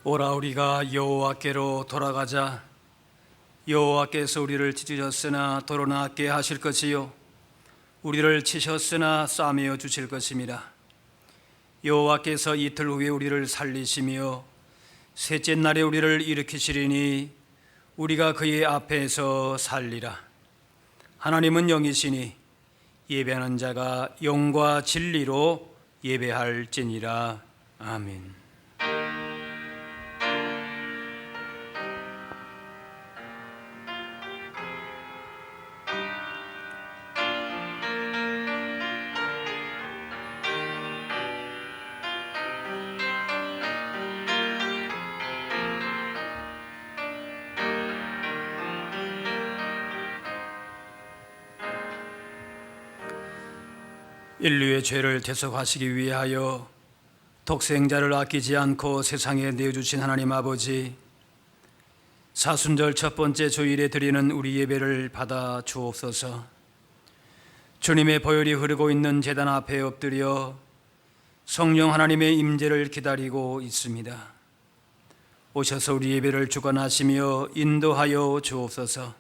오라 우리가 여호와께로 돌아가자. 여호와께서 우리를 찢으셨으나 도로나게 하실 것이요 우리를 치셨으나 싸매어 주실 것임이라. 여호와께서 이틀 후에 우리를 살리시며 셋째 날에 우리를 일으키시리니 우리가 그의 앞에서 살리라. 하나님은 영이시니 예배하는 자가 영과 진리로 예배할지니라. 아멘. 인류의 죄를 대속하시기 위하여 독생자를 아끼지 않고 세상에 내어주신 하나님 아버지, 사순절 첫 번째 주일에 드리는 우리 예배를 받아 주옵소서. 주님의 보혈이 흐르고 있는 제단 앞에 엎드려 성령 하나님의 임재를 기다리고 있습니다. 오셔서 우리 예배를 주관하시며 인도하여 주옵소서.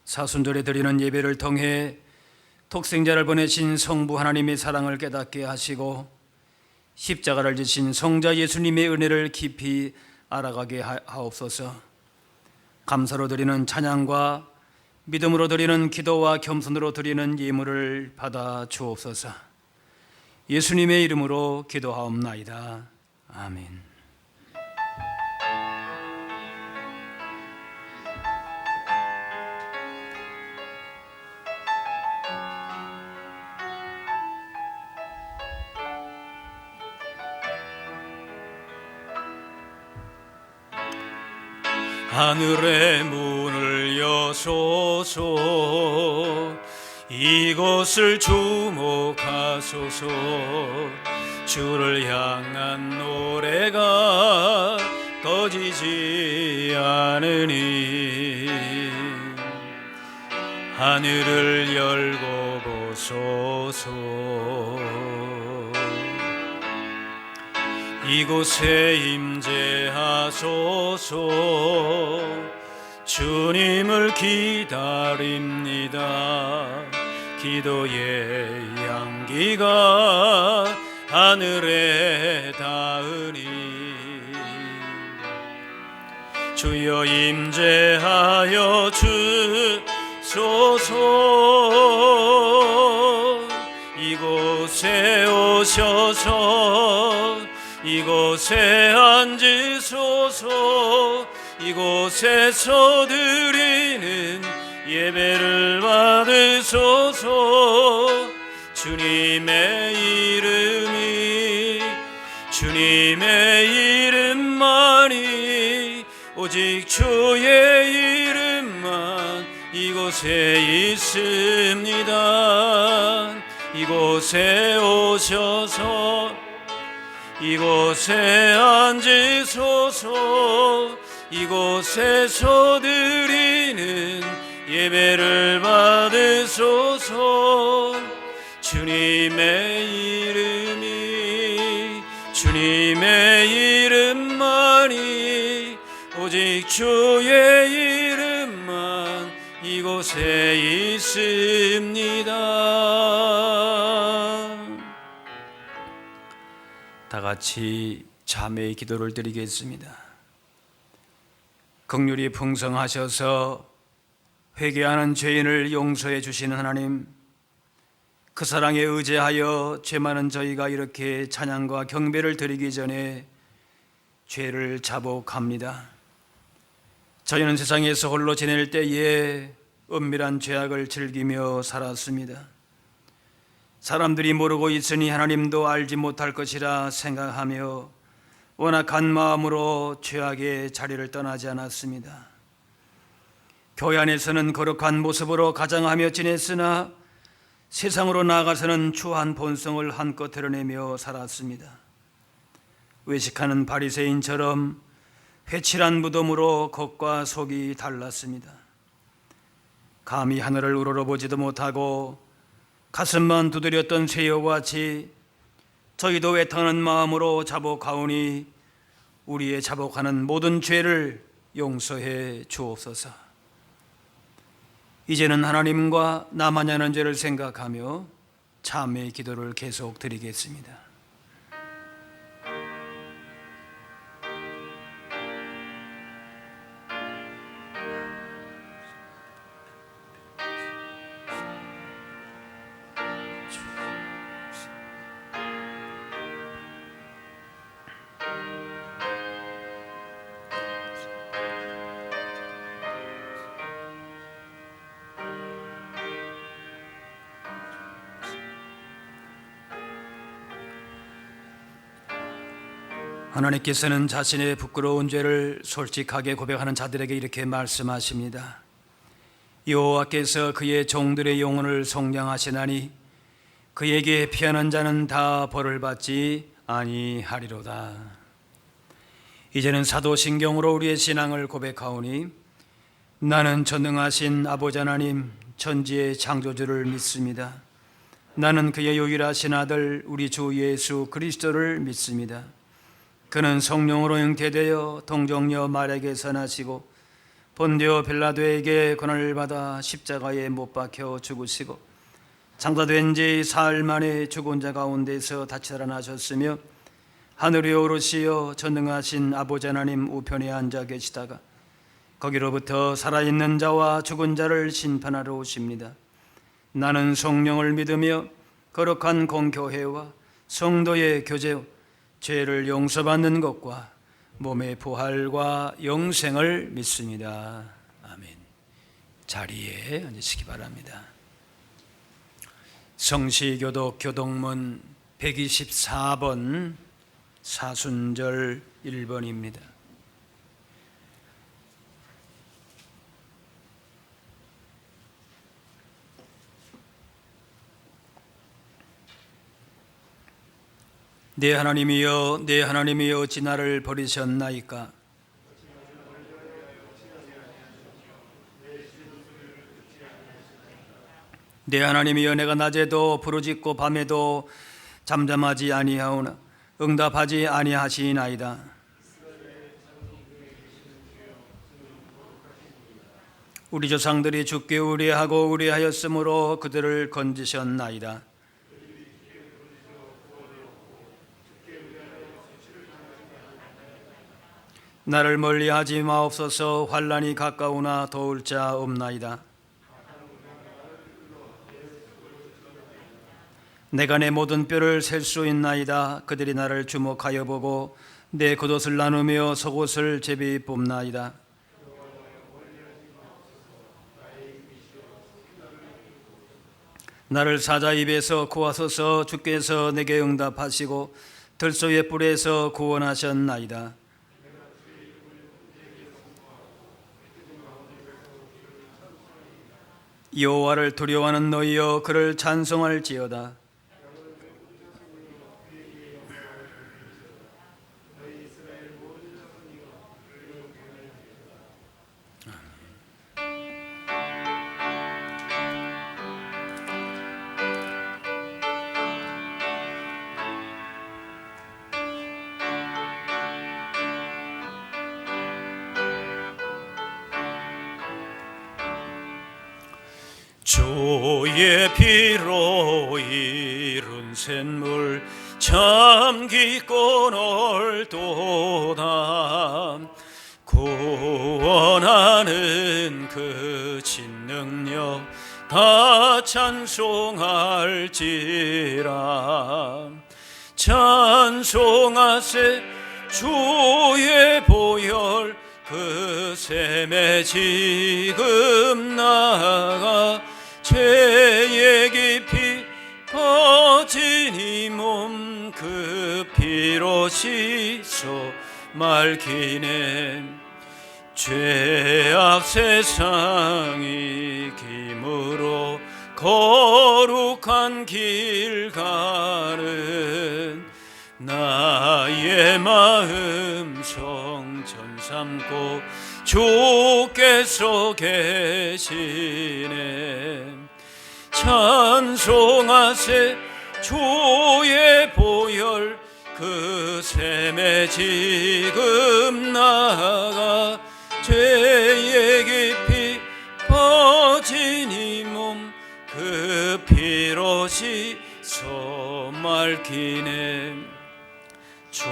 사순절에 드리는 예배를 통해 독생자를 보내신 성부 하나님의 사랑을 깨닫게 하시고 십자가를 지신 성자 예수님의 은혜를 깊이 알아가게 하옵소서. 감사로 드리는 찬양과 믿음으로 드리는 기도와 겸손으로 드리는 예물을 받아 주옵소서. 예수님의 이름으로 기도하옵나이다. 아멘. 하늘의 문을 여소서. 이곳을 주목하소서. 주를 향한 노래가 꺼지지 않으니 하늘을 열고 보소서. 이곳에 임재하소서. 주님을 기다립니다. 기도의 향기가 하늘에 닿으니 주여 임재하여 주소서. 이곳에 오셔서 이곳에 앉으소서. 이곳에서 드리는 예배를 받으소서. 주님의 이름만이 오직 주의 이름만 이곳에 있습니다. 이곳에 오셔서 이곳에 앉으소서. 이곳에서 드리는 예배를 받으소서. 주님의 이름만이 오직 주의 이름만 이곳에 있습니다. 다 같이 자매의 기도를 드리겠습니다. 긍휼이 풍성하셔서 회개하는 죄인을 용서해 주시는 하나님, 그 사랑에 의지하여 죄 많은 저희가 이렇게 찬양과 경배를 드리기 전에 죄를 자복합니다. 저희는 세상에서 홀로 지낼 때에 은밀한 죄악을 즐기며 살았습니다. 사람들이 모르고 있으니 하나님도 알지 못할 것이라 생각하며 원악한 마음으로 죄악의 자리를 떠나지 않았습니다. 교회 안에서는 거룩한 모습으로 가장하며 지냈으나 세상으로 나아가서는 추한 본성을 한껏 드러내며 살았습니다. 외식하는 바리새인처럼 회칠한 무덤으로 겉과 속이 달랐습니다. 감히 하늘을 우러러보지도 못하고 가슴만 두드렸던 새와 같이 저희도 애타는 마음으로 자복하오니 우리의 자복하는 모든 죄를 용서해 주옵소서. 이제는 하나님과 나만이 하는 죄를 생각하며 참회의 기도를 계속 드리겠습니다. 하나님께서는 자신의 부끄러운 죄를 솔직하게 고백하는 자들에게 이렇게 말씀하십니다. 여호와께서 그의 종들의 영혼을 속량하시나니 그에게 피하는 자는 다 벌을 받지 아니하리로다. 이제는 사도신경으로 우리의 신앙을 고백하오니 나는 전능하신 아버지 하나님 천지의 창조주를 믿습니다. 나는 그의 유일하신 아들 우리 주 예수 그리스도를 믿습니다. 그는 성령으로 잉태되어 동정녀 마리아에게서 나시고 본디오 빌라도에게 고난을 받아 십자가에 못 박혀 죽으시고 장사된 지 사흘 만에 죽은 자 가운데서 다시 살아나셨으며 하늘에 오르시어 전능하신 아버지 하나님 우편에 앉아 계시다가 거기로부터 살아있는 자와 죽은 자를 심판하러 오십니다. 나는 성령을 믿으며 거룩한 공교회와 성도의 교제와 죄를 용서받는 것과 몸의 부활과 영생을 믿습니다. 아멘. 자리에 앉으시기 바랍니다. 성시교독 교독문 124번 사순절 1번입니다. 내 하나님이여 내 하나님이여 어찌 나를 버리셨나이까. 내 하나님이여 내가 낮에도 부르짖고 밤에도 잠잠하지 아니하오나 응답하지 아니하시나이다. 우리 조상들이 주께 의뢰하고 의뢰하였으므로 그들을 건지셨나이다. 나를 멀리하지 마옵소서. 환난이 가까우나 도울 자 없나이다. 내가 내 모든 뼈를 셀 수 있나이다. 그들이 나를 주목하여 보고 내 겉옷을 나누며 속옷을 제비 뽑나이다. 나를 사자 입에서 구하소서. 주께서 내게 응답하시고 들소의 뿔에서 구원하셨나이다. 여호와를 두려워하는 너희여 그를 찬송할지어다. 주의 피로 이룬 샘물 참 깊고 넓도다. 구원하는 그 진능력 다 찬송할지라. 찬송하세 주의 보혈 그 샘에 지금 나가 죄의 깊이 퍼진 이 몸 그 피로 씻어 맑히네. 죄악 세상이 김으로 거룩한 길 가는 나의 마음 성전 삼고 주께서 계시네. 찬송하세 주의 보혈 그 샘에 지금 나가 죄의 깊이 퍼진 이 몸 그 피로 씻어 맑히네. 주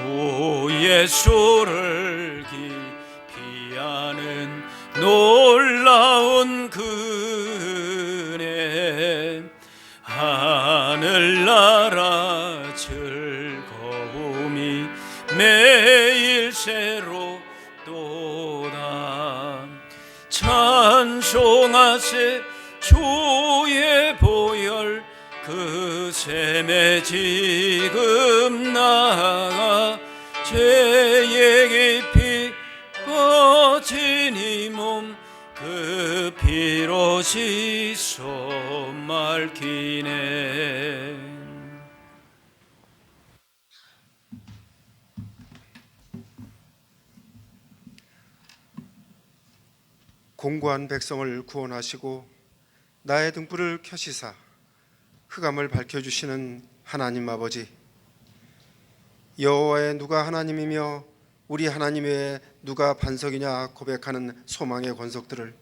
예수를 깊이 아는 놀라운 그네 하늘나라 즐거움이 매일 새롭도다. 찬송하세 주의 보혈 그 샘에 지금 나가 죄의 깊이 퍼진 이 몸 그 피로 씻어 맑히네. 공고한 백성을 구원하시고 나의 등불을 켜시사 흑암을 밝혀주시는 하나님 아버지, 여호와의 누가 하나님이며 우리 하나님 외에 누가 반석이냐 고백하는 소망의 권속들을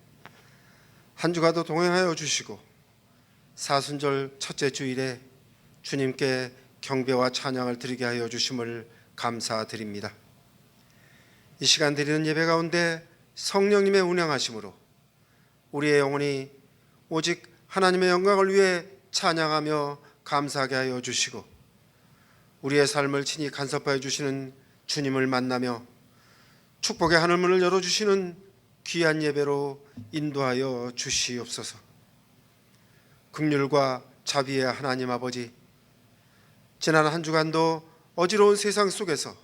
한 주가도 동행하여 주시고 사순절 첫째 주일에 주님께 경배와 찬양을 드리게 하여 주심을 감사드립니다. 이 시간 드리는 예배 가운데 성령님의 운행하심으로 우리의 영혼이 오직 하나님의 영광을 위해 찬양하며 감사하게 하여 주시고 우리의 삶을 친히 간섭하여 주시는 주님을 만나며 축복의 하늘문을 열어주시는 귀한 예배로 인도하여 주시옵소서. 긍휼과 자비의 하나님 아버지, 지난 한 주간도 어지러운 세상 속에서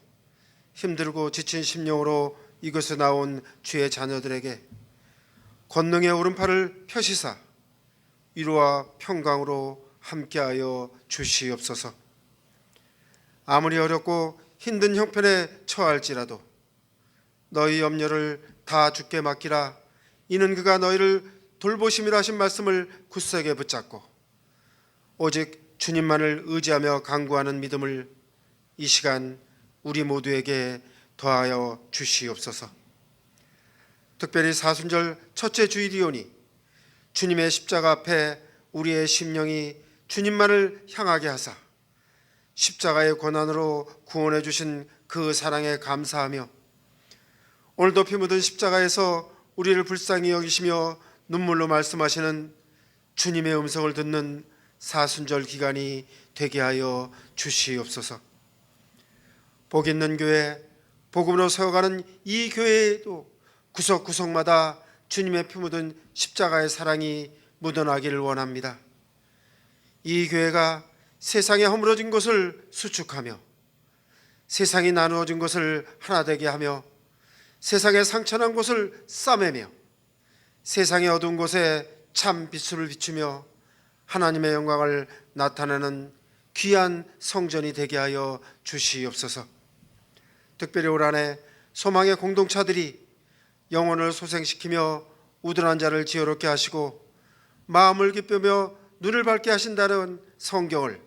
힘들고 지친 심령으로 이곳에 나온 주의 자녀들에게 권능의 오른팔을 펴시사 위로와 평강으로 함께하여 주시옵소서. 아무리 어렵고 힘든 형편에 처할지라도 너희 염려를 다 주께 맡기라. 이는 그가 너희를 돌보심이라 하신 말씀을 굳세게 붙잡고 오직 주님만을 의지하며 간구하는 믿음을 이 시간 우리 모두에게 더하여 주시옵소서. 특별히 사순절 첫째 주일이오니 주님의 십자가 앞에 우리의 심령이 주님만을 향하게 하사 십자가의 고난으로 구원해 주신 그 사랑에 감사하며 오늘도 피 묻은 십자가에서 우리를 불쌍히 여기시며 눈물로 말씀하시는 주님의 음성을 듣는 사순절 기간이 되게 하여 주시옵소서. 복 있는 교회, 복음으로 세워가는 이 교회에도 구석구석마다 주님의 피 묻은 십자가의 사랑이 묻어나기를 원합니다. 이 교회가 세상에 허물어진 것을 수축하며 세상이 나누어진 것을 하나 되게 하며 세상에 상처난 곳을 싸매며 세상의 어두운 곳에 참 빛을 비추며 하나님의 영광을 나타내는 귀한 성전이 되게 하여 주시옵소서. 특별히 올 한해 소망의 공동체들이 영혼을 소생시키며 우둔한 자를 지혜롭게 하시고 마음을 기쁘며 눈을 밝게 하신다는 성경을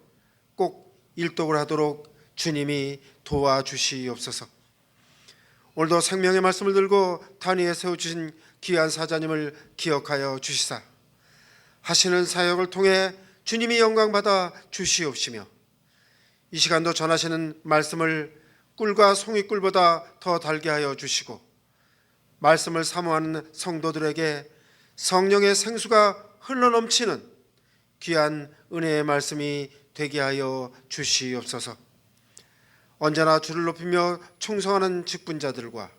꼭 일독을 하도록 주님이 도와주시옵소서. 오늘도 생명의 말씀을 들고 단위에 세워주신 귀한 사자님을 기억하여 주시사 하시는 사역을 통해 주님이 영광받아 주시옵시며 이 시간도 전하시는 말씀을 꿀과 송이꿀보다 더 달게 하여 주시고 말씀을 사모하는 성도들에게 성령의 생수가 흘러넘치는 귀한 은혜의 말씀이 되게 하여 주시옵소서. 언제나 주를 높이며 충성하는 직분자들과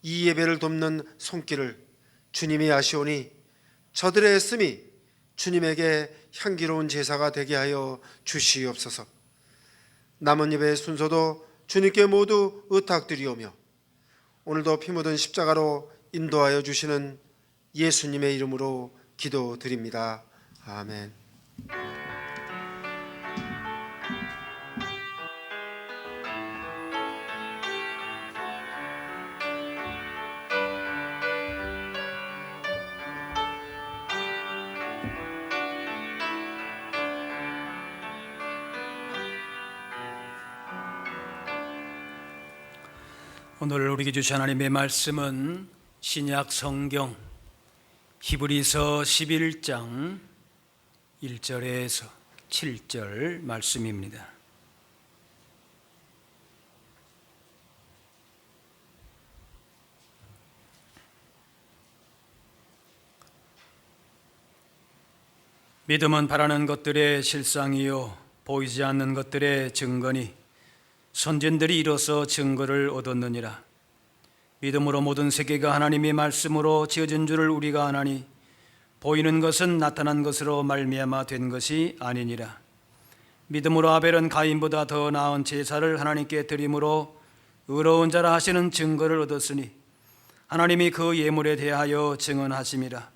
이 예배를 돕는 손길을 주님이 아시오니 저들의 애씀이 주님에게 향기로운 제사가 되게 하여 주시옵소서. 남은 예배의 순서도 주님께 모두 의탁드리오며 오늘도 피 묻은 십자가로 인도하여 주시는 예수님의 이름으로 기도드립니다. 아멘. 오늘 우리에게 주신 하나님의 말씀은 신약 성경 히브리서 11장 1절에서 7절 말씀입니다. 믿음은 바라는 것들의 실상이요 보이지 않는 것들의 증거니 선진들이 이로써 증거를 얻었느니라. 믿음으로 모든 세계가 하나님의 말씀으로 지어진 줄을 우리가 아나니 보이는 것은 나타난 것으로 말미암아 된 것이 아니니라. 믿음으로 아벨은 가인보다 더 나은 제사를 하나님께 드림으로 의로운 자라 하시는 증거를 얻었으니 하나님이 그 예물에 대하여 증언하심이라.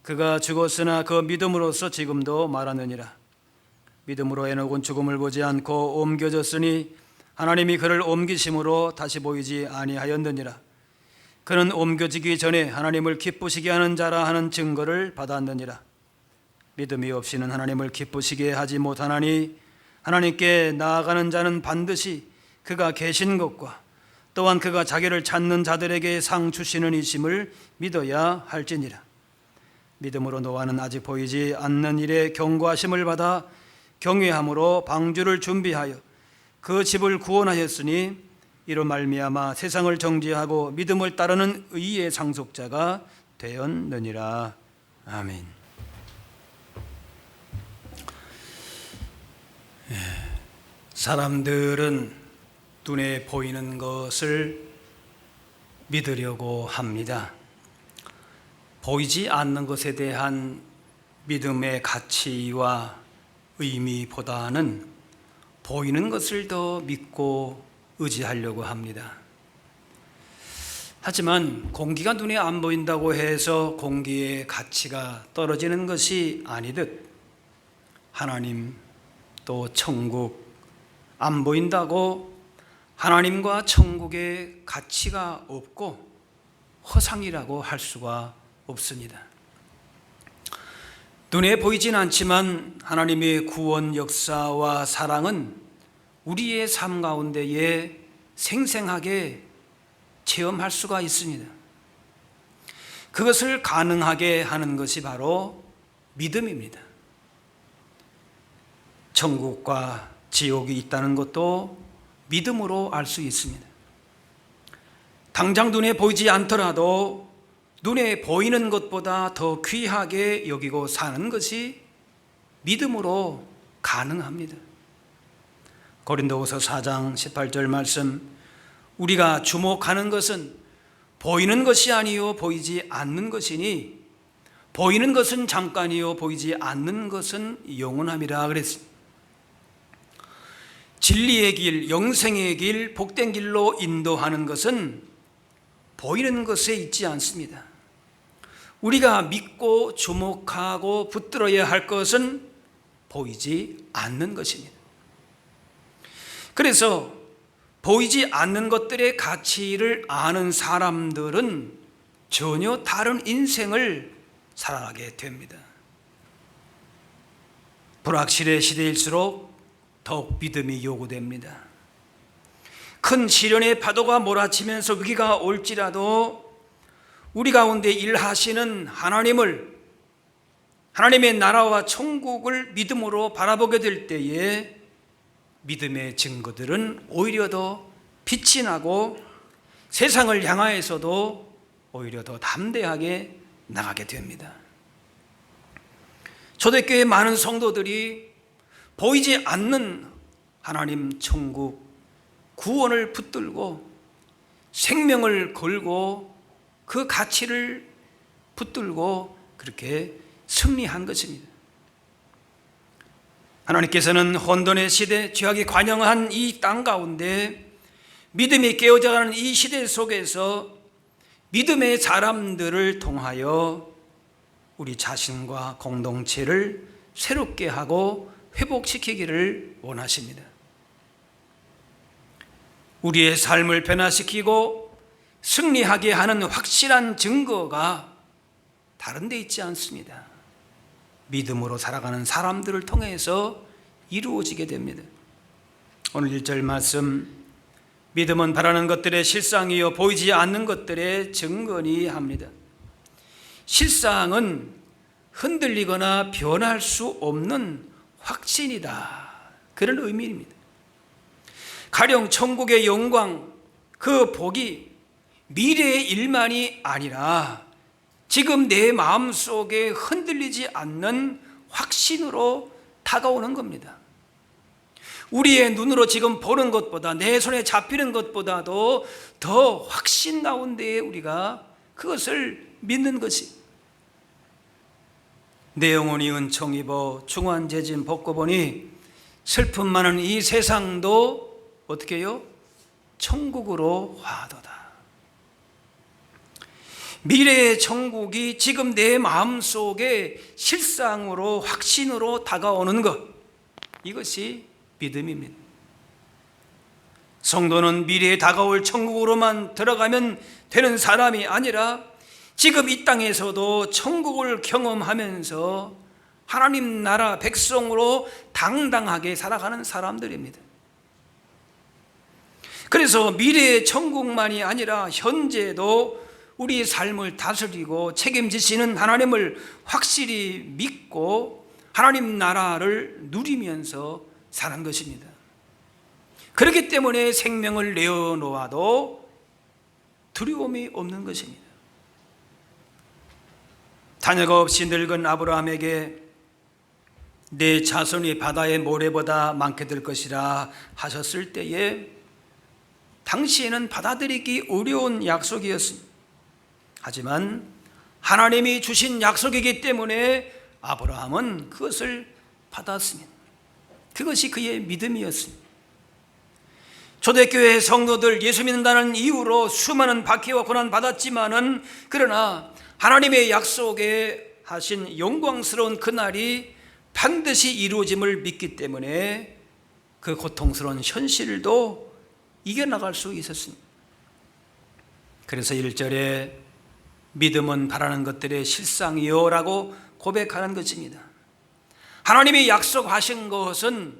그가 죽었으나 그 믿음으로써 지금도 말하느니라. 믿음으로 에녹은 죽음을 보지 않고 옮겨졌으니 하나님이 그를 옮기심으로 다시 보이지 아니하였느니라. 그는 옮겨지기 전에 하나님을 기쁘시게 하는 자라 하는 증거를 받았느니라. 믿음이 없이는 하나님을 기쁘시게 하지 못하나니 하나님께 나아가는 자는 반드시 그가 계신 것과 또한 그가 자기를 찾는 자들에게 상 주시는 이심을 믿어야 할지니라. 믿음으로 노아는 아직 보이지 않는 일에 경고하심을 받아 경외함으로 방주를 준비하여 그 집을 구원하였으니 이로 말미암아 세상을 정죄하고 믿음을 따르는 의의 상속자가 되었느니라. 아멘. 사람들은 눈에 보이는 것을 믿으려고 합니다. 보이지 않는 것에 대한 믿음의 가치와 의미보다는 보이는 것을 더 믿고 의지하려고 합니다. 하지만 공기가 눈에 안 보인다고 해서 공기의 가치가 떨어지는 것이 아니듯 하나님 또 천국 안 보인다고 하나님과 천국의 가치가 없고 허상이라고 할 수가 없습니다. 눈에 보이진 않지만 하나님의 구원 역사와 사랑은 우리의 삶 가운데에 생생하게 체험할 수가 있습니다. 그것을 가능하게 하는 것이 바로 믿음입니다. 천국과 지옥이 있다는 것도 믿음으로 알 수 있습니다. 당장 눈에 보이지 않더라도 눈에 보이는 것보다 더 귀하게 여기고 사는 것이 믿음으로 가능합니다. 고린도후서 4장 18절 말씀, 우리가 주목하는 것은 보이는 것이 아니요 보이지 않는 것이니 보이는 것은 잠깐이요 보이지 않는 것은 영원함이라 그랬습니다. 진리의 길, 영생의 길, 복된 길로 인도하는 것은 보이는 것에 있지 않습니다. 우리가 믿고 주목하고 붙들어야 할 것은 보이지 않는 것입니다. 그래서 보이지 않는 것들의 가치를 아는 사람들은 전혀 다른 인생을 살아가게 됩니다. 불확실의 시대일수록 더욱 믿음이 요구됩니다. 큰 시련의 파도가 몰아치면서 위기가 올지라도 우리 가운데 일하시는 하나님을, 하나님의 나라와 천국을 믿음으로 바라보게 될 때에 믿음의 증거들은 오히려 더 빛이 나고 세상을 향하여서도 오히려 더 담대하게 나가게 됩니다. 초대교회 많은 성도들이 보이지 않는 하나님 천국 구원을 붙들고 생명을 걸고 그 가치를 붙들고 그렇게 승리한 것입니다. 하나님께서는 혼돈의 시대, 죄악이 관영한 이 땅 가운데 믿음이 깨어져가는 이 시대 속에서 믿음의 사람들을 통하여 우리 자신과 공동체를 새롭게 하고 회복시키기를 원하십니다. 우리의 삶을 변화시키고 승리하게 하는 확실한 증거가 다른 데 있지 않습니다. 믿음으로 살아가는 사람들을 통해서 이루어지게 됩니다. 오늘 1절 말씀, 믿음은 바라는 것들의 실상이요 보이지 않는 것들의 증거니 합니다. 실상은 흔들리거나 변할 수 없는 확신이다, 그런 의미입니다. 가령 천국의 영광, 그 복이 미래의 일만이 아니라 지금 내 마음속에 흔들리지 않는 확신으로 다가오는 겁니다. 우리의 눈으로 지금 보는 것보다, 내 손에 잡히는 것보다도 더 확신 가운데에 우리가 그것을 믿는 것이, 내 영혼이 은총 입어 중환제진 벗고 보니 슬픔 많은 이 세상도 어떻게 해요? 천국으로 화도다. 미래의 천국이 지금 내 마음속에 실상으로 확신으로 다가오는 것, 이것이 믿음입니다. 성도는 미래에 다가올 천국으로만 들어가면 되는 사람이 아니라 지금 이 땅에서도 천국을 경험하면서 하나님 나라 백성으로 당당하게 살아가는 사람들입니다. 그래서 미래의 천국만이 아니라 현재도 우리 삶을 다스리고 책임지시는 하나님을 확실히 믿고 하나님 나라를 누리면서 사는 것입니다. 그렇기 때문에 생명을 내어놓아도 두려움이 없는 것입니다. 자녀가 없이 늙은 아브라함에게 내 자손이 바다의 모래보다 많게 될 것이라 하셨을 때에 당시에는 받아들이기 어려운 약속이었습니다. 하지만 하나님이 주신 약속이기 때문에 아브라함은 그것을 받았습니다. 그것이 그의 믿음이었습니다. 초대교회 성도들 예수 믿는다는 이유로 수많은 박해와 고난 받았지만은, 그러나 하나님의 약속에 하신 영광스러운 그날이 반드시 이루어짐을 믿기 때문에 그 고통스러운 현실도 이겨나갈 수 있었습니다. 그래서 1절에 믿음은 바라는 것들의 실상이요 라고 고백하는 것입니다. 하나님이 약속하신 것은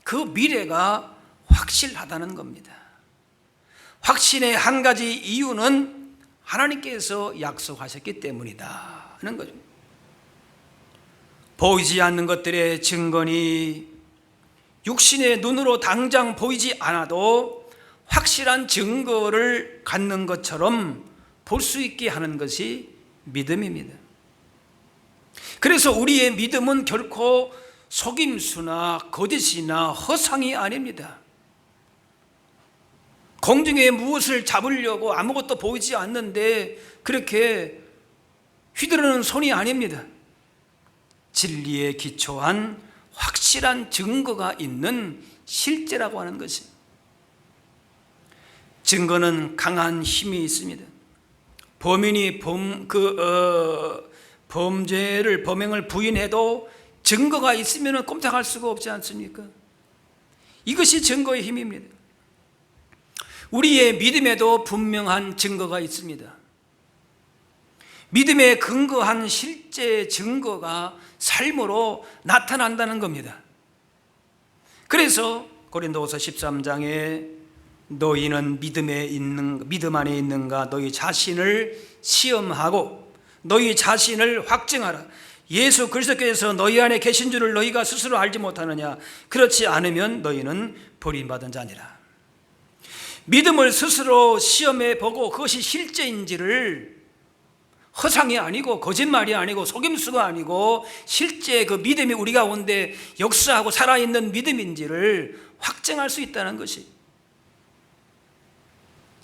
그 미래가 확실하다는 겁니다. 확신의 한 가지 이유는 하나님께서 약속하셨기 때문이다 하는 거죠. 보이지 않는 것들의 증거니 육신의 눈으로 당장 보이지 않아도 확실한 증거를 갖는 것처럼 볼 수 있게 하는 것이 믿음입니다. 그래서 우리의 믿음은 결코 속임수나 거짓이나 허상이 아닙니다. 공중에 무엇을 잡으려고 아무것도 보이지 않는데 그렇게 휘두르는 손이 아닙니다. 진리에 기초한 확실한 증거가 있는 실제라고 하는 것이, 증거는 강한 힘이 있습니다. 범인이 범행을 부인해도 증거가 있으면 꼼짝할 수가 없지 않습니까? 이것이 증거의 힘입니다. 우리의 믿음에도 분명한 증거가 있습니다. 믿음에 근거한 실제 증거가 삶으로 나타난다는 겁니다. 그래서 고린도후서 13장에 너희는 믿음 안에 있는가 너희 자신을 시험하고 너희 자신을 확증하라. 예수 그리스도께서 너희 안에 계신 줄을 너희가 스스로 알지 못하느냐? 그렇지 않으면 너희는 버림받은 자니라. 믿음을 스스로 시험해 보고 그것이 실제인지를, 허상이 아니고 거짓말이 아니고 속임수가 아니고 실제 그 믿음이 우리 가운데 역사하고 살아있는 믿음인지를 확증할 수 있다는 것이,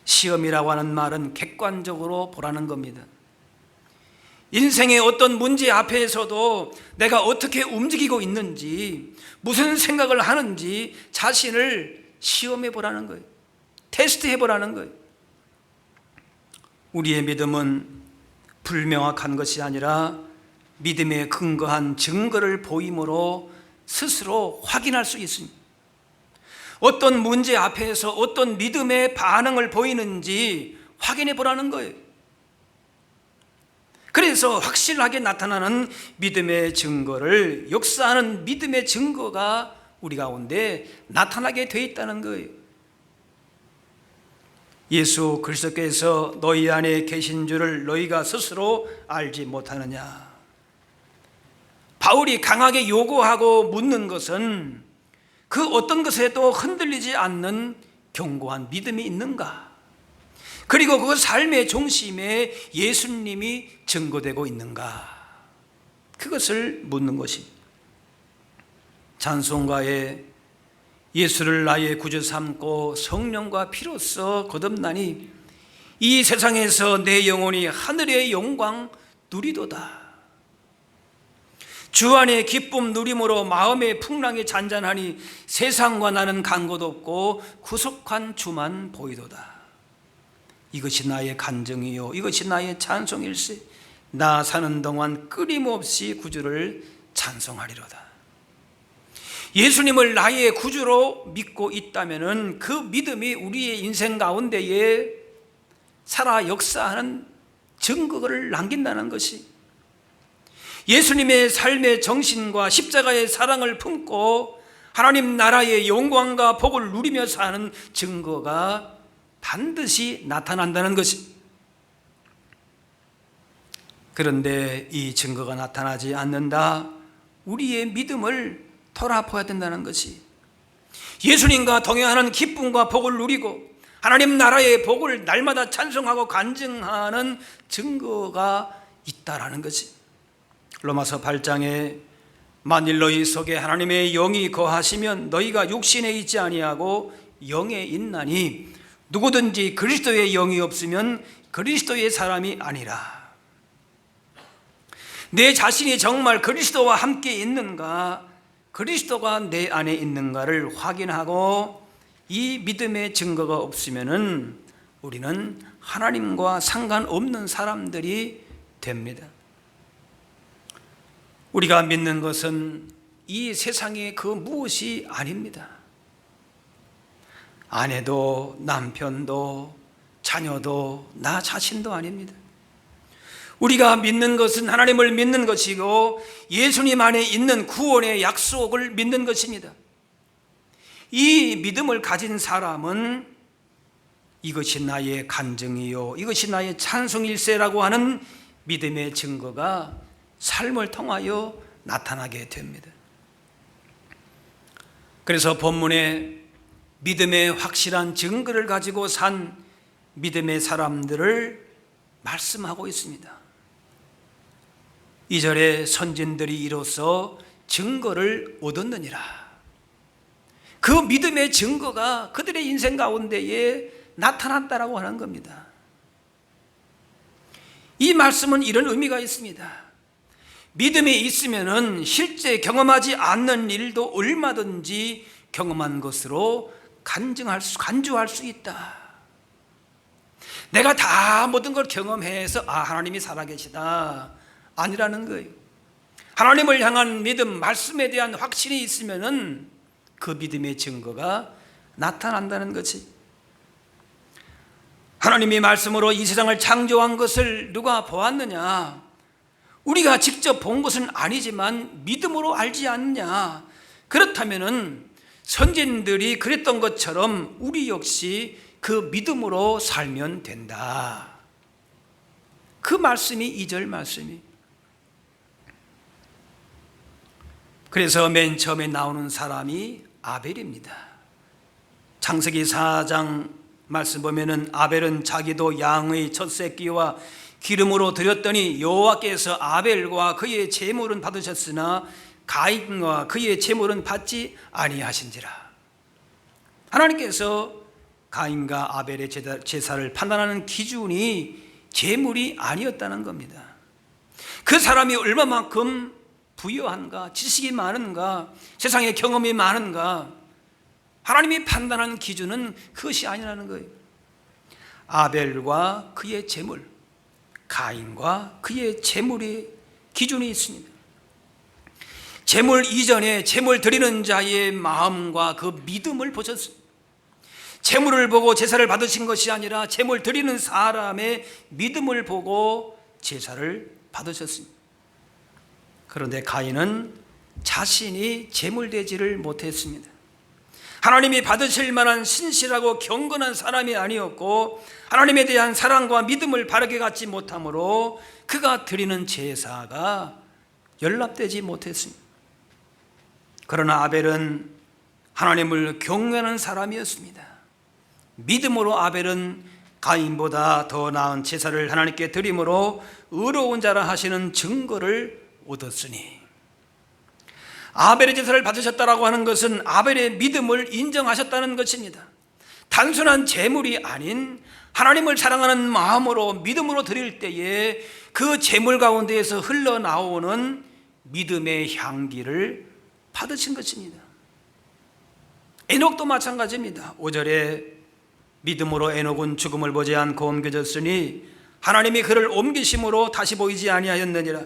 시험이라고 하는 말은 객관적으로 보라는 겁니다. 인생의 어떤 문제 앞에서도 내가 어떻게 움직이고 있는지, 무슨 생각을 하는지 자신을 시험해 보라는 거예요. 테스트해 보라는 거예요. 우리의 믿음은 불명확한 것이 아니라 믿음에 근거한 증거를 보임으로 스스로 확인할 수 있습니다. 어떤 문제 앞에서 어떤 믿음의 반응을 보이는지 확인해 보라는 거예요. 그래서 확실하게 나타나는 믿음의 증거를, 역사하는 믿음의 증거가 우리 가운데 나타나게 돼 있다는 거예요. 예수 그리스도께서 너희 안에 계신 줄을 너희가 스스로 알지 못하느냐. 바울이 강하게 요구하고 묻는 것은 그 어떤 것에도 흔들리지 않는 견고한 믿음이 있는가? 그리고 그 삶의 중심에 예수님이 증거되고 있는가? 그것을 묻는 것입니다. 찬송가에 예수를 나의 구주 삼고 성령과 피로써 거듭나니 이 세상에서 내 영혼이 하늘의 영광 누리도다. 주 안의 기쁨 누림으로 마음의 풍랑이 잔잔하니 세상과 나는 간 곳 없고 구속한 주만 보이도다. 이것이 나의 간증이요 이것이 나의 찬송일세. 나 사는 동안 끊임없이 구주를 찬송하리로다. 예수님을 나의 구주로 믿고 있다면 그 믿음이 우리의 인생 가운데에 살아 역사하는 증거를 남긴다는 것이, 예수님의 삶의 정신과 십자가의 사랑을 품고 하나님 나라의 영광과 복을 누리며 사는 증거가 반드시 나타난다는 것이. 그런데 이 증거가 나타나지 않는다. 우리의 믿음을 돌아봐야 된다는 것이, 예수님과 동행하는 기쁨과 복을 누리고 하나님 나라의 복을 날마다 찬송하고 간증하는 증거가 있다라는 것이. 로마서 8장에 만일 너희 속에 하나님의 영이 거하시면 너희가 육신에 있지 아니하고 영에 있나니 누구든지 그리스도의 영이 없으면 그리스도의 사람이 아니라. 내 자신이 정말 그리스도와 함께 있는가, 그리스도가 내 안에 있는가를 확인하고 이 믿음의 증거가 없으면은 우리는 하나님과 상관없는 사람들이 됩니다. 우리가 믿는 것은 이 세상의 그 무엇이 아닙니다. 아내도 남편도 자녀도 나 자신도 아닙니다. 우리가 믿는 것은 하나님을 믿는 것이고 예수님 안에 있는 구원의 약속을 믿는 것입니다. 이 믿음을 가진 사람은 이것이 나의 간증이요 이것이 나의 찬송일세라고 하는 믿음의 증거가 삶을 통하여 나타나게 됩니다. 그래서 본문에 믿음의 확실한 증거를 가지고 산 믿음의 사람들을 말씀하고 있습니다. 2절에 선진들이 이로써 증거를 얻었느니라. 그 믿음의 증거가 그들의 인생 가운데에 나타났다라고 하는 겁니다. 이 말씀은 이런 의미가 있습니다. 믿음이 있으면은 실제 경험하지 않는 일도 얼마든지 경험한 것으로 간주할 수 있다. 내가 다 모든 걸 경험해서 하나님이 살아계시다 아니라는 거예요. 하나님을 향한 믿음, 말씀에 대한 확신이 있으면은 그 믿음의 증거가 나타난다는 거지. 하나님이 말씀으로 이 세상을 창조한 것을 누가 보았느냐? 우리가 직접 본 것은 아니지만 믿음으로 알지 않느냐? 그렇다면은 선진들이 그랬던 것처럼 우리 역시 그 믿음으로 살면 된다. 그 말씀이 2절 말씀이. 그래서 맨 처음에 나오는 사람이 아벨입니다. 창세기 4장 말씀 보면은 아벨은 자기도 양의 첫 새끼와 기름으로 드렸더니 여호와께서 아벨과 그의 제물은 받으셨으나 가인과 그의 제물은 받지 아니하신지라. 하나님께서 가인과 아벨의 제사를 판단하는 기준이 제물이 아니었다는 겁니다. 그 사람이 얼마만큼 부유한가, 지식이 많은가, 세상에 경험이 많은가, 하나님이 판단하는 기준은 그것이 아니라는 거예요. 아벨과 그의 제물, 가인과 그의 제물의 기준이 있습니다. 제물 이전에 제물 드리는 자의 마음과 그 믿음을 보셨습니다. 제물을 보고 제사를 받으신 것이 아니라 제물 드리는 사람의 믿음을 보고 제사를 받으셨습니다. 그런데 가인은 자신이 제물되지를 못했습니다. 하나님이 받으실 만한 신실하고 경건한 사람이 아니었고 하나님에 대한 사랑과 믿음을 바르게 갖지 못하므로 그가 드리는 제사가 연락되지 못했습니다. 그러나 아벨은 하나님을 경외하는 사람이었습니다. 믿음으로 아벨은 가인보다 더 나은 제사를 하나님께 드림으로 의로운 자라 하시는 증거를 얻었으니, 아벨의 제사를 받으셨다라고 하는 것은 아벨의 믿음을 인정하셨다는 것입니다. 단순한 제물이 아닌 하나님을 사랑하는 마음으로 믿음으로 드릴 때에 그 제물 가운데에서 흘러나오는 믿음의 향기를 받으신 것입니다. 에녹도 마찬가지입니다. 5절에 믿음으로 에녹은 죽음을 보지 않고 옮겨졌으니 하나님이 그를 옮기심으로 다시 보이지 아니하였느니라.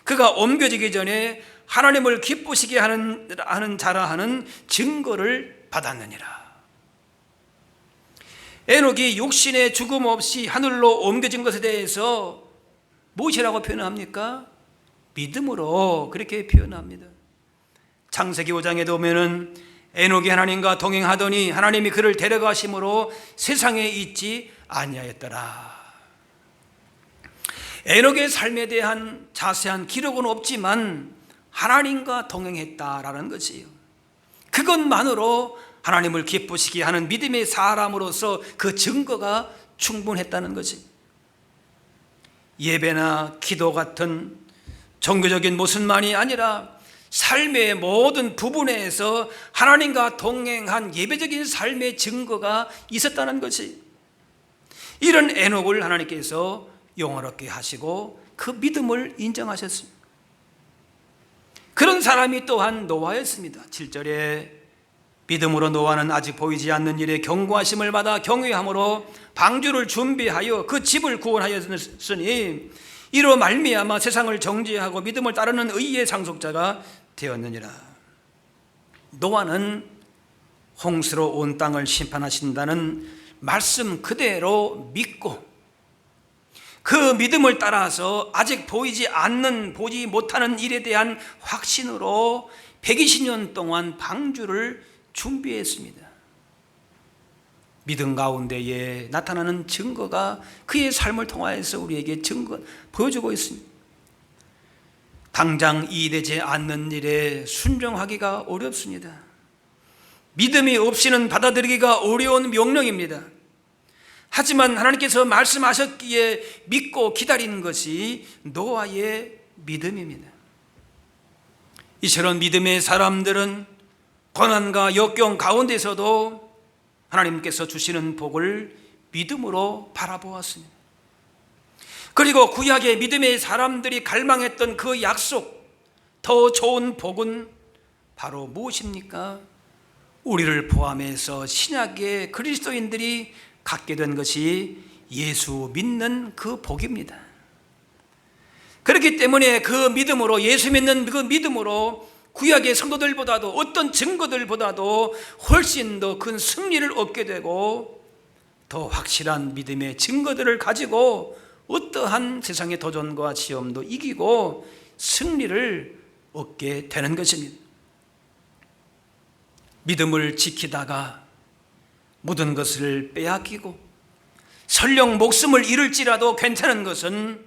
그가 옮겨지기 전에 하나님을 기쁘시게 하는 자라 하는 증거를 받았느니라. 에녹이 육신의 죽음 없이 하늘로 옮겨진 것에 대해서 무엇이라고 표현합니까? 믿음으로 그렇게 표현합니다. 창세기 5장에 보면은 에녹이 하나님과 동행하더니 하나님이 그를 데려가심으로 세상에 있지 아니하였더라. 에녹의 삶에 대한 자세한 기록은 없지만 하나님과 동행했다라는 것이에요. 그것만으로 하나님을 기쁘시게 하는 믿음의 사람으로서 그 증거가 충분했다는 것이, 예배나 기도 같은 종교적인 모습만이 아니라 삶의 모든 부분에서 하나님과 동행한 예배적인 삶의 증거가 있었다는 것이, 이런 에녹을 하나님께서 영화롭게 하시고 그 믿음을 인정하셨습니다. 그런 사람이 또한 노아였습니다. 7절에 믿음으로 노아는 아직 보이지 않는 일에 경고하심을 받아 경외함으로 방주를 준비하여 그 집을 구원하였으니 이로 말미암아 세상을 정죄하고 믿음을 따르는 의의 상속자가 되었느니라. 노아는 홍수로 온 땅을 심판하신다는 말씀 그대로 믿고 그 믿음을 따라서 아직 보이지 못하는 일에 대한 확신으로 120년 동안 방주를 준비했습니다. 믿음 가운데에 나타나는 증거가 그의 삶을 통하여서 우리에게 보여주고 있습니다. 당장 이해되지 않는 일에 순종하기가 어렵습니다. 믿음이 없이는 받아들이기가 어려운 명령입니다. 하지만 하나님께서 말씀하셨기에 믿고 기다리는 것이 노아의 믿음입니다. 이처럼 믿음의 사람들은 고난과 역경 가운데서도 하나님께서 주시는 복을 믿음으로 바라보았습니다. 그리고 구약의 믿음의 사람들이 갈망했던 그 약속, 더 좋은 복은 바로 무엇입니까? 우리를 포함해서 신약의 그리스도인들이 갖게 된 것이 예수 믿는 그 복입니다. 그렇기 때문에 그 믿음으로, 예수 믿는 그 믿음으로 구약의 성도들보다도 어떤 증거들보다도 훨씬 더 큰 승리를 얻게 되고 더 확실한 믿음의 증거들을 가지고 어떠한 세상의 도전과 시험도 이기고 승리를 얻게 되는 것입니다. 믿음을 지키다가 모든 것을 빼앗기고 설령 목숨을 잃을지라도 괜찮은 것은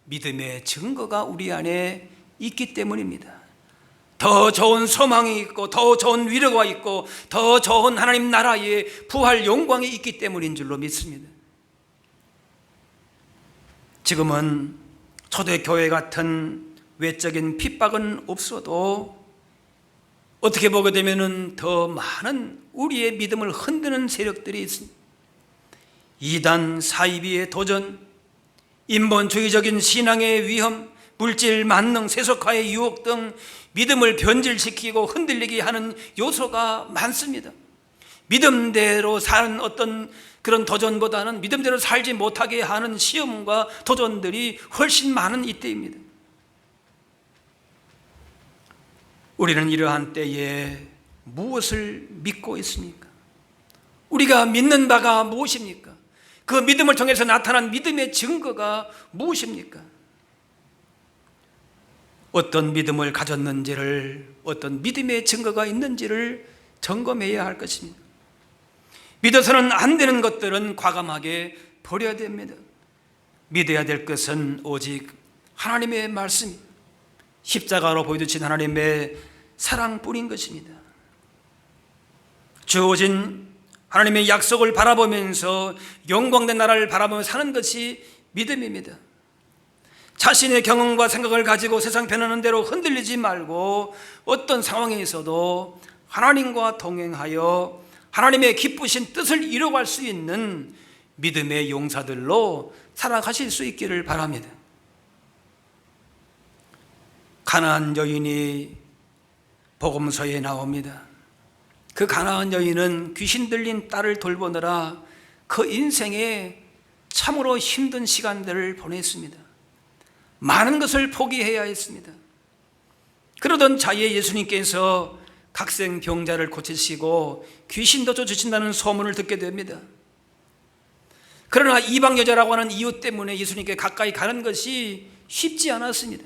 믿음의 증거가 우리 안에 있기 때문입니다. 더 좋은 소망이 있고 더 좋은 위로가 있고 더 좋은 하나님 나라의 부활 영광이 있기 때문인 줄로 믿습니다. 지금은 초대교회 같은 외적인 핍박은 없어도 어떻게 보게 되면 더 많은 우리의 믿음을 흔드는 세력들이 있습니다. 이단, 사이비의 도전, 인본주의적인 신앙의 위험, 물질 만능, 세속화의 유혹 등 믿음을 변질시키고 흔들리게 하는 요소가 많습니다. 믿음대로 사는 어떤 그런 도전보다는 믿음대로 살지 못하게 하는 시험과 도전들이 훨씬 많은 이때입니다. 우리는 이러한 때에 무엇을 믿고 있습니까? 우리가 믿는 바가 무엇입니까? 그 믿음을 통해서 나타난 믿음의 증거가 무엇입니까? 어떤 믿음을 가졌는지를, 어떤 믿음의 증거가 있는지를 점검해야 할 것입니다. 믿어서는 안 되는 것들은 과감하게 버려야 됩니다. 믿어야 될 것은 오직 하나님의 말씀, 십자가로 보여주신 하나님의 사랑뿐인 것입니다. 주어진 하나님의 약속을 바라보면서 영광된 나라를 바라보며 사는 것이 믿음입니다. 자신의 경험과 생각을 가지고 세상 변하는 대로 흔들리지 말고 어떤 상황에 있어도 하나님과 동행하여 하나님의 기쁘신 뜻을 이루어갈 수 있는 믿음의 용사들로 살아가실 수 있기를 바랍니다. 가나안 여인이 복음서에 나옵니다. 그 가나안 여인은 귀신 들린 딸을 돌보느라 그 인생에 참으로 힘든 시간들을 보냈습니다. 많은 것을 포기해야 했습니다. 그러던 차에 예수님께서 각생병자를 고치시고 귀신도 쫓으신다는 소문을 듣게 됩니다. 그러나 이방 여자라고 하는 이유 때문에 예수님께 가까이 가는 것이 쉽지 않았습니다.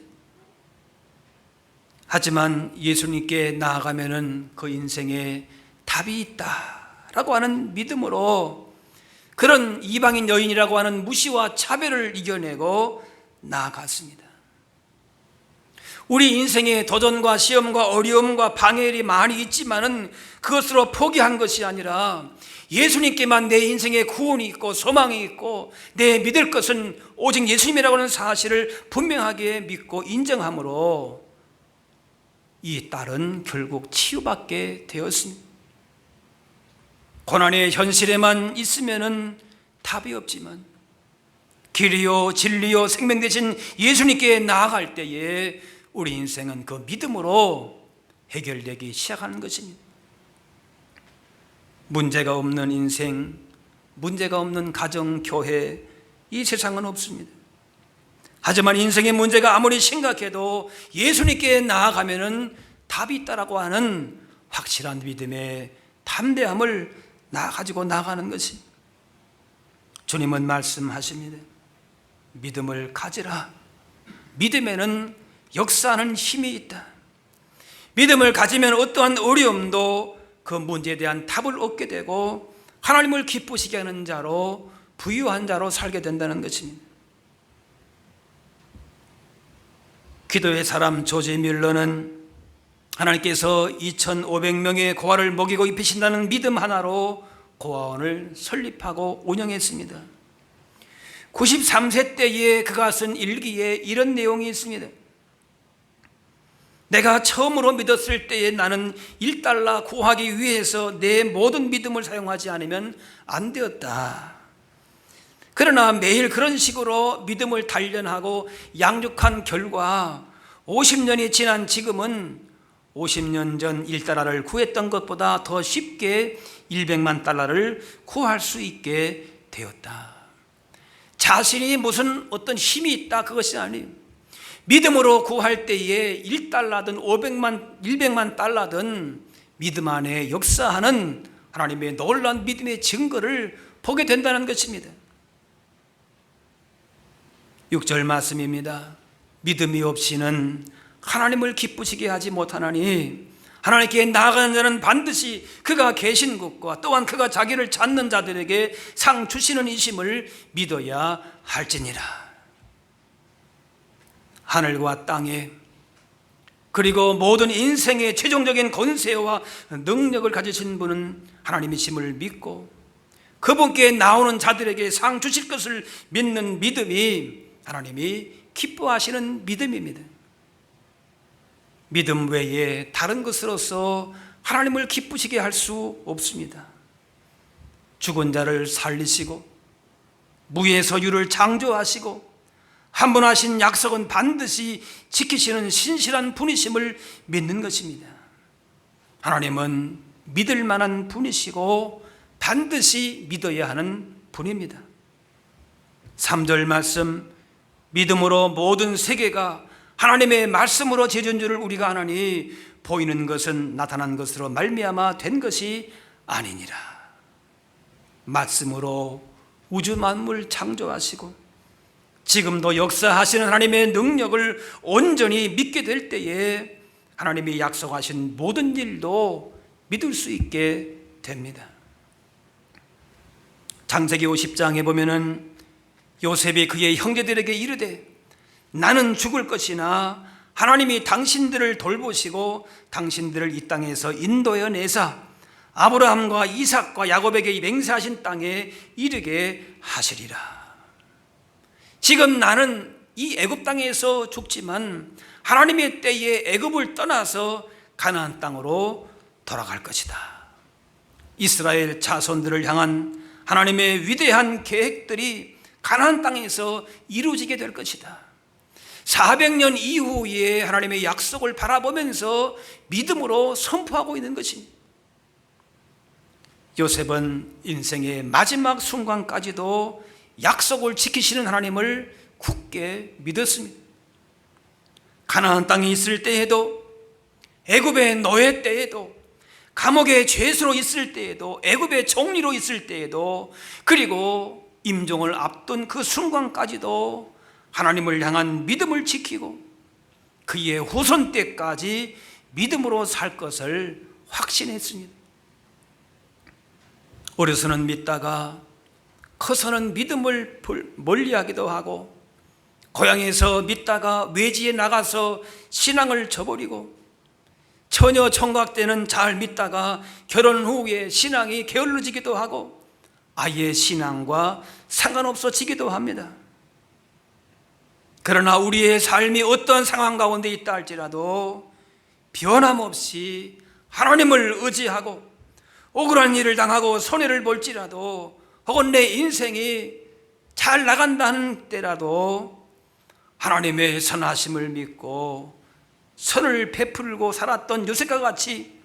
하지만 예수님께 나아가면은 그 인생에 답이 있다라고 하는 믿음으로 그런 이방인 여인이라고 하는 무시와 차별을 이겨내고 나아갔습니다. 우리 인생에 도전과 시험과 어려움과 방해일이 많이 있지만은 그것으로 포기한 것이 아니라 예수님께만 내 인생에 구원이 있고 소망이 있고 내 믿을 것은 오직 예수님이라고 하는 사실을 분명하게 믿고 인정함으로 이 딸은 결국 치유받게 되었습니다. 고난의 현실에만 있으면은 답이 없지만 길이요 진리요 생명 되신 예수님께 나아갈 때에 우리 인생은 그 믿음으로 해결되기 시작하는 것입니다. 문제가 없는 인생, 문제가 없는 가정, 교회, 이 세상은 없습니다. 하지만 인생의 문제가 아무리 심각해도 예수님께 나아가면은 답이 있다라고 하는 확실한 믿음의 담대함을 가지고 나가는 것이 주님은 말씀하십니다. 믿음을 가지라. 믿음에는 역사하는 힘이 있다. 믿음을 가지면 어떠한 어려움도 그 문제에 대한 답을 얻게 되고 하나님을 기쁘시게 하는 자로 부유한 자로 살게 된다는 것입니다. 기도의 사람 조지 밀러는 하나님께서 2,500명의 고아를 먹이고 입히신다는 믿음 하나로 고아원을 설립하고 운영했습니다. 93세 때에 그가 쓴 일기에 이런 내용이 있습니다. 내가 처음으로 믿었을 때에 나는 $1 구하기 위해서 내 모든 믿음을 사용하지 않으면 안 되었다. 그러나 매일 그런 식으로 믿음을 단련하고 양육한 결과 50년이 지난 지금은 50년 전 $1를 구했던 것보다 더 쉽게 $1,000,000를 구할 수 있게 되었다. 자신이 무슨 어떤 힘이 있다 그것이 아니에요. 믿음으로 구할 때에 $1든 1,000,000 달러든 믿음 안에 역사하는 하나님의 놀라운 믿음의 증거를 보게 된다는 것입니다. 6절 말씀입니다. 믿음이 없이는 하나님을 기쁘시게 하지 못하나니 하나님께 나아가는 자는 반드시 그가 계신 것과 또한 그가 자기를 찾는 자들에게 상 주시는 이심을 믿어야 할지니라. 하늘과 땅에 그리고 모든 인생의 최종적인 권세와 능력을 가지신 분은 하나님이심을 믿고 그분께 나오는 자들에게 상 주실 것을 믿는 믿음이 하나님이 기뻐하시는 믿음입니다. 믿음 외에 다른 것으로서 하나님을 기쁘시게 할 수 없습니다. 죽은 자를 살리시고 무에서 유를 창조하시고 한 번 하신 약속은 반드시 지키시는 신실한 분이심을 믿는 것입니다. 하나님은 믿을 만한 분이시고 반드시 믿어야 하는 분입니다. 3절 말씀, 믿음으로 모든 세계가 하나님의 말씀으로 지어진 줄을 우리가 아나니 보이는 것은 나타난 것으로 말미암아 된 것이 아니니라. 말씀으로 우주 만물 창조하시고 지금도 역사하시는 하나님의 능력을 온전히 믿게 될 때에 하나님이 약속하신 모든 일도 믿을 수 있게 됩니다. 창세기 50장에 보면은 요셉이 그의 형제들에게 이르되 나는 죽을 것이나 하나님이 당신들을 돌보시고 당신들을 이 땅에서 인도해 내사 아브라함과 이삭과 야곱에게 맹세하신 땅에 이르게 하시리라. 지금 나는 이 애굽 땅에서 죽지만 하나님의 때에 애굽을 떠나서 가나안 땅으로 돌아갈 것이다. 이스라엘 자손들을 향한 하나님의 위대한 계획들이 가나안 땅에서 이루어지게 될 것이다. 400년 이후에 하나님의 약속을 바라보면서 믿음으로 선포하고 있는 것입니다. 요셉은 인생의 마지막 순간까지도 약속을 지키시는 하나님을 굳게 믿었습니다. 가나안 땅에 있을 때에도, 애굽의 노예 때에도, 감옥의 죄수로 있을 때에도, 애굽의 종리로 있을 때에도, 그리고 임종을 앞둔 그 순간까지도 하나님을 향한 믿음을 지키고 그의 후손 때까지 믿음으로 살 것을 확신했습니다. 어려서는 믿다가 커서는 믿음을 멀리하기도 하고, 고향에서 믿다가 외지에 나가서 신앙을 저버리고, 처녀 총각 때는 잘 믿다가 결혼 후에 신앙이 게을러지기도 하고 아예 신앙과 상관없어지기도 합니다. 그러나 우리의 삶이 어떤 상황 가운데 있다 할지라도 변함없이 하나님을 의지하고 억울한 일을 당하고 손해를 볼지라도 혹은 내 인생이 잘 나간다는 때라도 하나님의 선하심을 믿고 선을 베풀고 살았던 요셉과 같이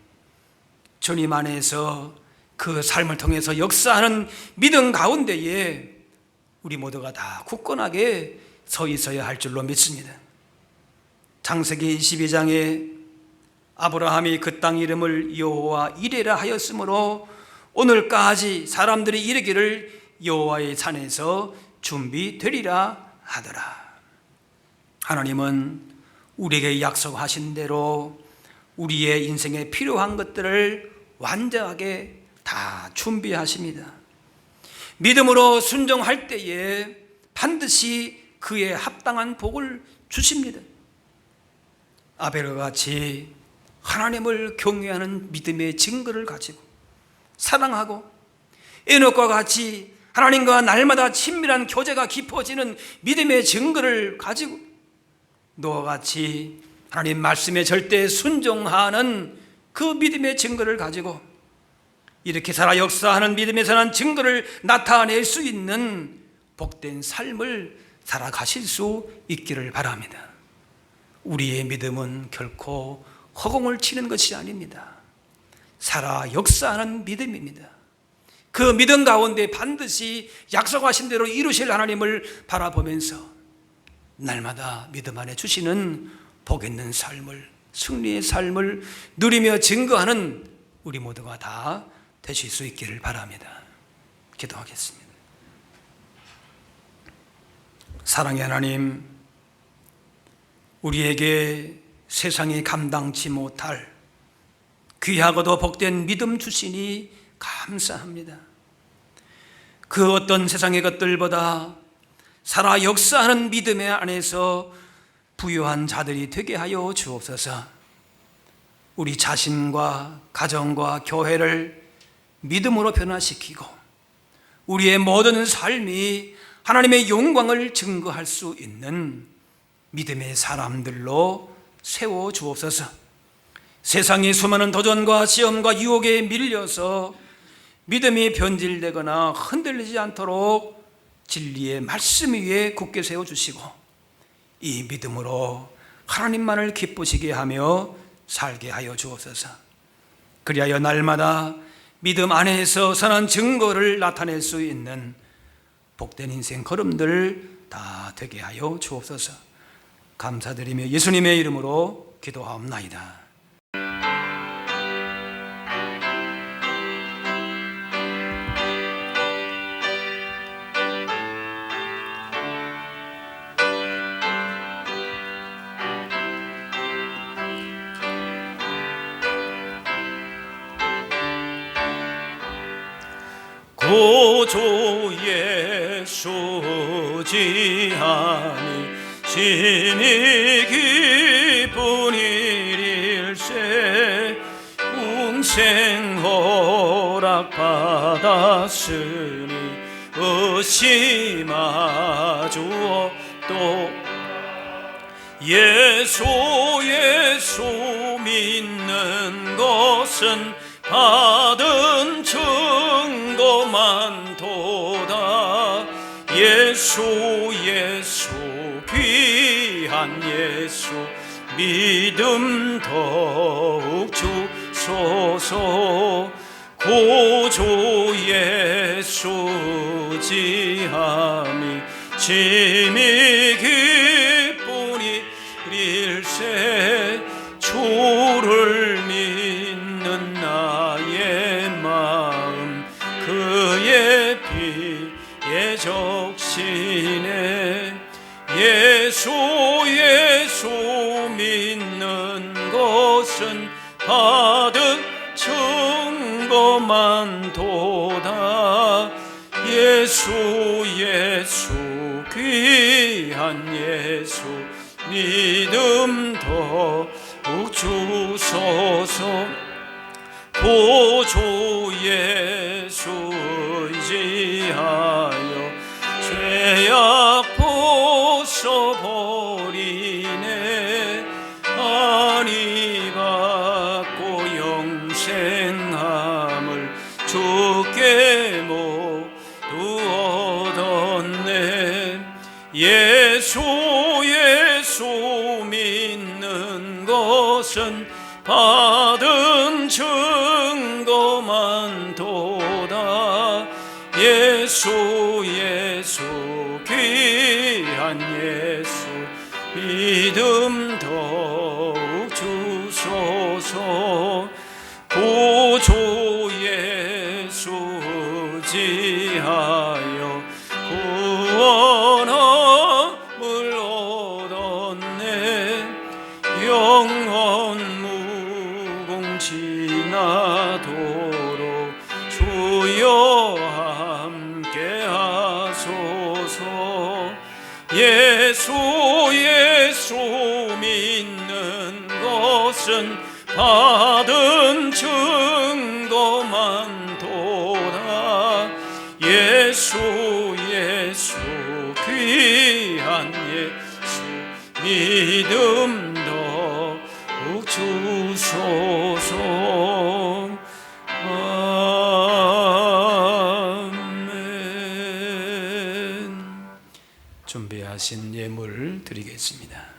주님 안에서 그 삶을 통해서 역사하는 믿음 가운데에 우리 모두가 다 굳건하게 서 있어야 할 줄로 믿습니다. 창세기 22장에 아브라함이 그 땅 이름을 여호와 이레라 하였으므로 오늘까지 사람들이 이르기를 여호와의 산에서 준비되리라 하더라. 하나님은 우리에게 약속하신 대로 우리의 인생에 필요한 것들을 완전하게 다 준비하십니다. 믿음으로 순종할 때에 반드시 그에 합당한 복을 주십니다. 아벨과 같이 하나님을 경외하는 믿음의 증거를 가지고 사랑하고, 에녹과 같이 하나님과 날마다 친밀한 교제가 깊어지는 믿음의 증거를 가지고, 노아와 같이 하나님 말씀에 절대 순종하는 그 믿음의 증거를 가지고 이렇게 살아 역사하는 믿음에 선한 증거를 나타낼 수 있는 복된 삶을 살아가실 수 있기를 바랍니다. 우리의 믿음은 결코 허공을 치는 것이 아닙니다. 살아 역사하는 믿음입니다. 그 믿음 가운데 반드시 약속하신 대로 이루실 하나님을 바라보면서 날마다 믿음 안에 주시는 복 있는 삶을, 승리의 삶을 누리며 증거하는 우리 모두가 다 되실 수 있기를 바랍니다. 기도하겠습니다. 사랑의 하나님, 우리에게 세상이 감당치 못할 귀하고도 복된 믿음 주시니 감사합니다. 그 어떤 세상의 것들보다 살아 역사하는 믿음의 안에서 부유한 자들이 되게 하여 주옵소서. 우리 자신과 가정과 교회를 믿음으로 변화시키고 우리의 모든 삶이 하나님의 영광을 증거할 수 있는 믿음의 사람들로 세워 주옵소서. 세상의 수많은 도전과 시험과 유혹에 밀려서 믿음이 변질되거나 흔들리지 않도록 진리의 말씀 위에 굳게 세워주시고 이 믿음으로 하나님만을 기쁘시게 하며 살게 하여 주옵소서. 그리하여 날마다 믿음 안에서 선한 증거를 나타낼 수 있는 복된 인생 걸음들 다 되게 하여 주옵소서. 감사드리며 예수님의 이름으로 기도하옵나이다. 구주 예수 지하니 심히 기쁜 일일세. 영생 허락받았으니 의심하주어 또 예수 믿는 것은 받은 증거만 도다. 예수 귀한 예수 믿음 더욱 주소서. 구주 예수 지함이 심히 기쁘니 일세. 주를 믿는 나의 마음 그의 피에 적시네. 예수 믿는 것은 받은 증거만 도다. 예수 귀한 예수 믿음 더욱 주소서. 구주 예수 의지하여 죄악 벗어버리네. 안위 받고 영생함을 주께 모두 얻었네. 예수 믿는 것은 받은 증거만 도다. 예수 귀한 예수 믿음 더욱 주소서. 구주 예수 지하여 구원함을 얻었네. 영원 무궁 지나도록 주여 함께 하소서. 예수 믿는 것은 받은 증거만 도다. 예수 귀한 예수 믿음 더욱 주소서. 아멘. 준비하신 예물 드리겠습니다.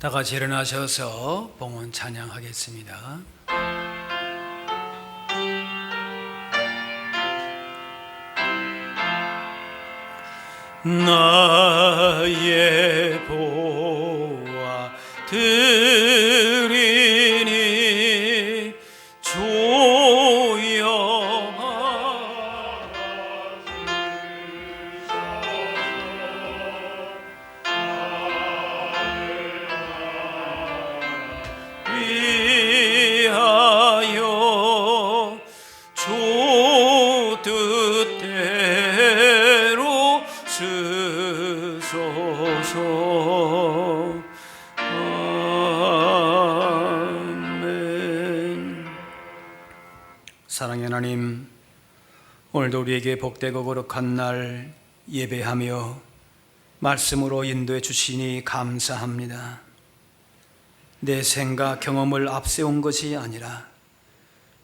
다 같이 일어나셔서 봉헌 찬양하겠습니다. 나의 보아 드리니 주여 위하여 주 뜻대로 주옵소서. 아멘. 사랑의 하나님, 오늘도 우리에게 복되고 거룩한 날 예배하며 말씀으로 인도해 주시니 감사합니다. 내 생각 경험을 앞세운 것이 아니라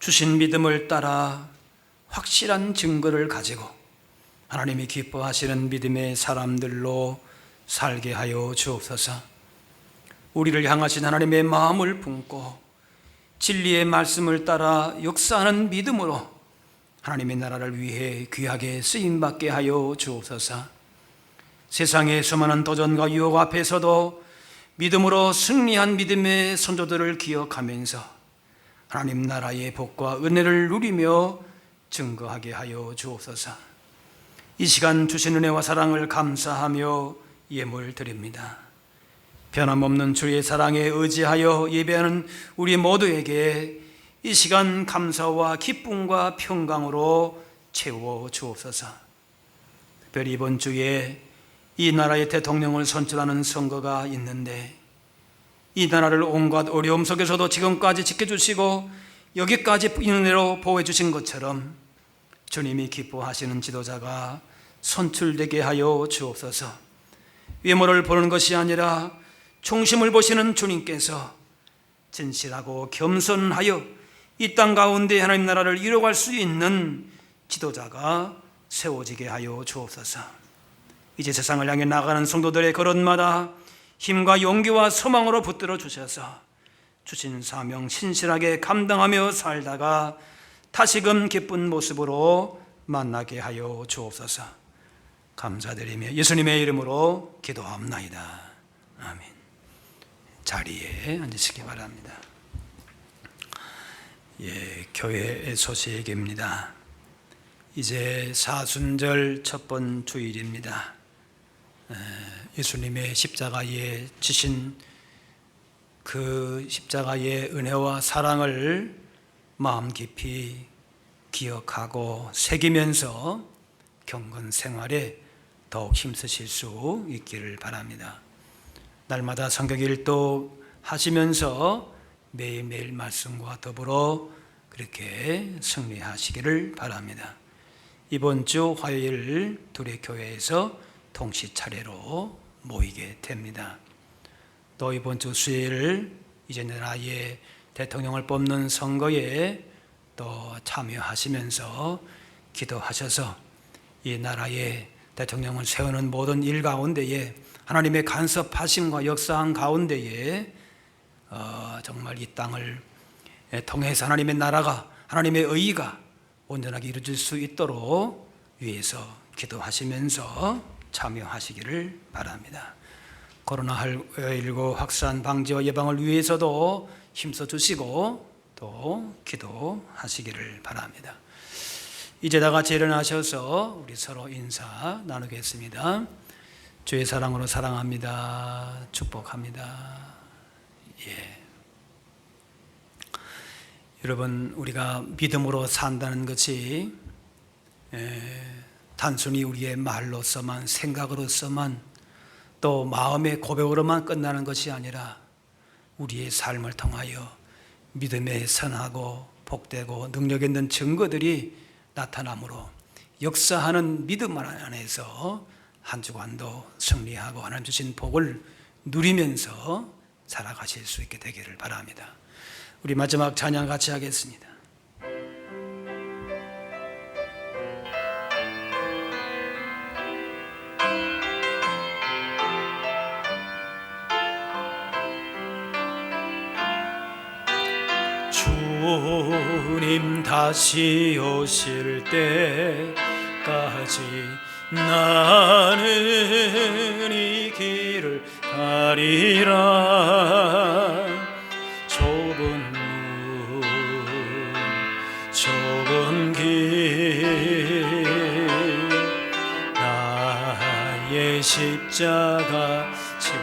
주신 믿음을 따라 확실한 증거를 가지고 하나님이 기뻐하시는 믿음의 사람들로 살게 하여 주옵소서. 우리를 향하신 하나님의 마음을 품고 진리의 말씀을 따라 역사하는 믿음으로 하나님의 나라를 위해 귀하게 쓰임받게 하여 주옵소서. 세상의 수많은 도전과 유혹 앞에서도 믿음으로 승리한 믿음의 선조들을 기억하면서 하나님 나라의 복과 은혜를 누리며 증거하게 하여 주옵소서. 이 시간 주신 은혜와 사랑을 감사하며 예물 드립니다. 변함없는 주의 사랑에 의지하여 예배하는 우리 모두에게 이 시간 감사와 기쁨과 평강으로 채워 주옵소서. 특별히 이번 주에 이 나라의 대통령을 선출하는 선거가 있는데 이 나라를 온갖 어려움 속에서도 지금까지 지켜주시고 여기까지 은혜로 보호해 주신 것처럼 주님이 기뻐하시는 지도자가 선출되게 하여 주옵소서. 외모를 보는 것이 아니라 중심을 보시는 주님께서 진실하고 겸손하여 이 땅 가운데 하나님 나라를 이뤄갈 수 있는 지도자가 세워지게 하여 주옵소서. 이제 세상을 향해 나가는 성도들의 걸음마다 힘과 용기와 소망으로 붙들어 주셔서 주신 사명 신실하게 감당하며 살다가 다시금 기쁜 모습으로 만나게 하여 주옵소서. 감사드리며 예수님의 이름으로 기도합나이다. 아멘. 자리에 앉으시기 바랍니다. 교회의 소식입니다. 이제 사순절 첫 번 주일입니다. 예수님의 십자가에 지신 그 십자가의 은혜와 사랑을 마음 깊이 기억하고 새기면서 경건 생활에 더욱 힘쓰실 수 있기를 바랍니다. 날마다 성경 일독 하시면서 매일매일 말씀과 더불어 그렇게 승리하시기를 바랍니다. 이번 주 화요일 둘의 교회에서 동시 차례로 모이게 됩니다. 또 이번 주 수요일 이제 나라의 대통령을 뽑는 선거에 또 참여하시면서 기도하셔서 이 나라의 대통령을 세우는 모든 일 가운데에 하나님의 간섭하심과 역사한 가운데에 정말 이 땅을 통해서 하나님의 나라가 하나님의 의의가 온전하게 이루어질 수 있도록 위해서 기도하시면서 참여하시기를 바랍니다. 코로나19 확산 방지와 예방을 위해서도 힘써 주시고 또 기도하시기를 바랍니다. 이제 다 같이 일어나셔서 우리 서로 인사 나누겠습니다. 주의 사랑으로 사랑합니다. 축복합니다. 여러분, 우리가 믿음으로 산다는 것이 단순히 우리의 말로서만, 생각으로서만, 또 마음의 고백으로만 끝나는 것이 아니라 우리의 삶을 통하여 믿음의 선하고 복되고 능력 있는 증거들이 나타나므로 역사하는 믿음 안에서 한 주간도 승리하고 하나님 주신 복을 누리면서 살아가실 수 있게 되기를 바랍니다. 우리 마지막 찬양 같이 하겠습니다. 주님 다시 오실 때까지 나는 이 길을 가리라. 좁은 문 좁은 길 나의 십자가 지고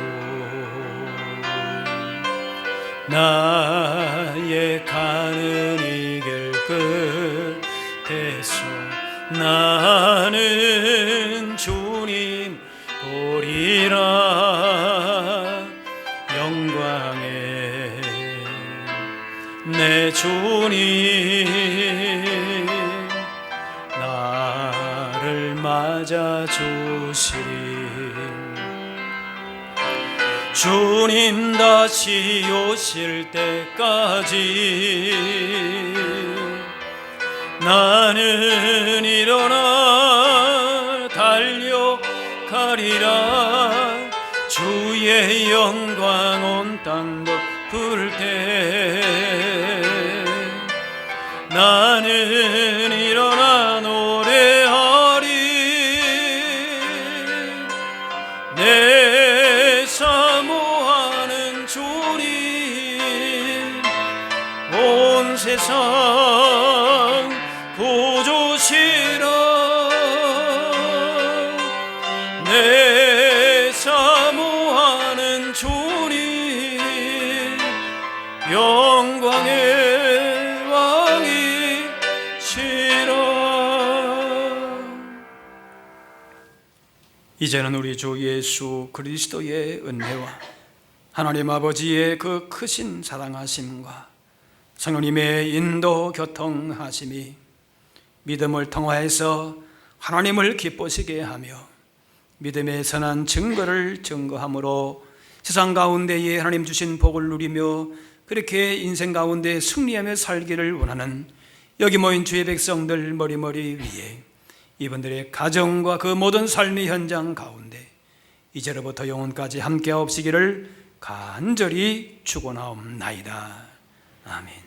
나의 가는 이 길 끝에서 나는 주님 보리라. 주님 나를 맞아 주시리. 주님 다시 오실 때까지 나는 일어나 달려가리라. 주의 영광 온 땅 덮을 때 나는 일어나 노래하리. 내 사모하는 주님 온 세상 구주시라. 내 사모하는 주님 영광의 왕이시라. 이제는 우리 주 예수 그리스도의 은혜와 하나님 아버지의 그 크신 사랑하심과 성령님의 인도 교통하심이 믿음을 통하여서 하나님을 기쁘시게 하며 믿음의 선한 증거를 증거함으로 세상 가운데에 하나님 주신 복을 누리며 그렇게 인생 가운데 승리하며 살기를 원하는 여기 모인 주의 백성들 머리머리 위에 이분들의 가정과 그 모든 삶의 현장 가운데 이제로부터 영원까지 함께하옵시기를 간절히 축원하옵나이다. 아멘.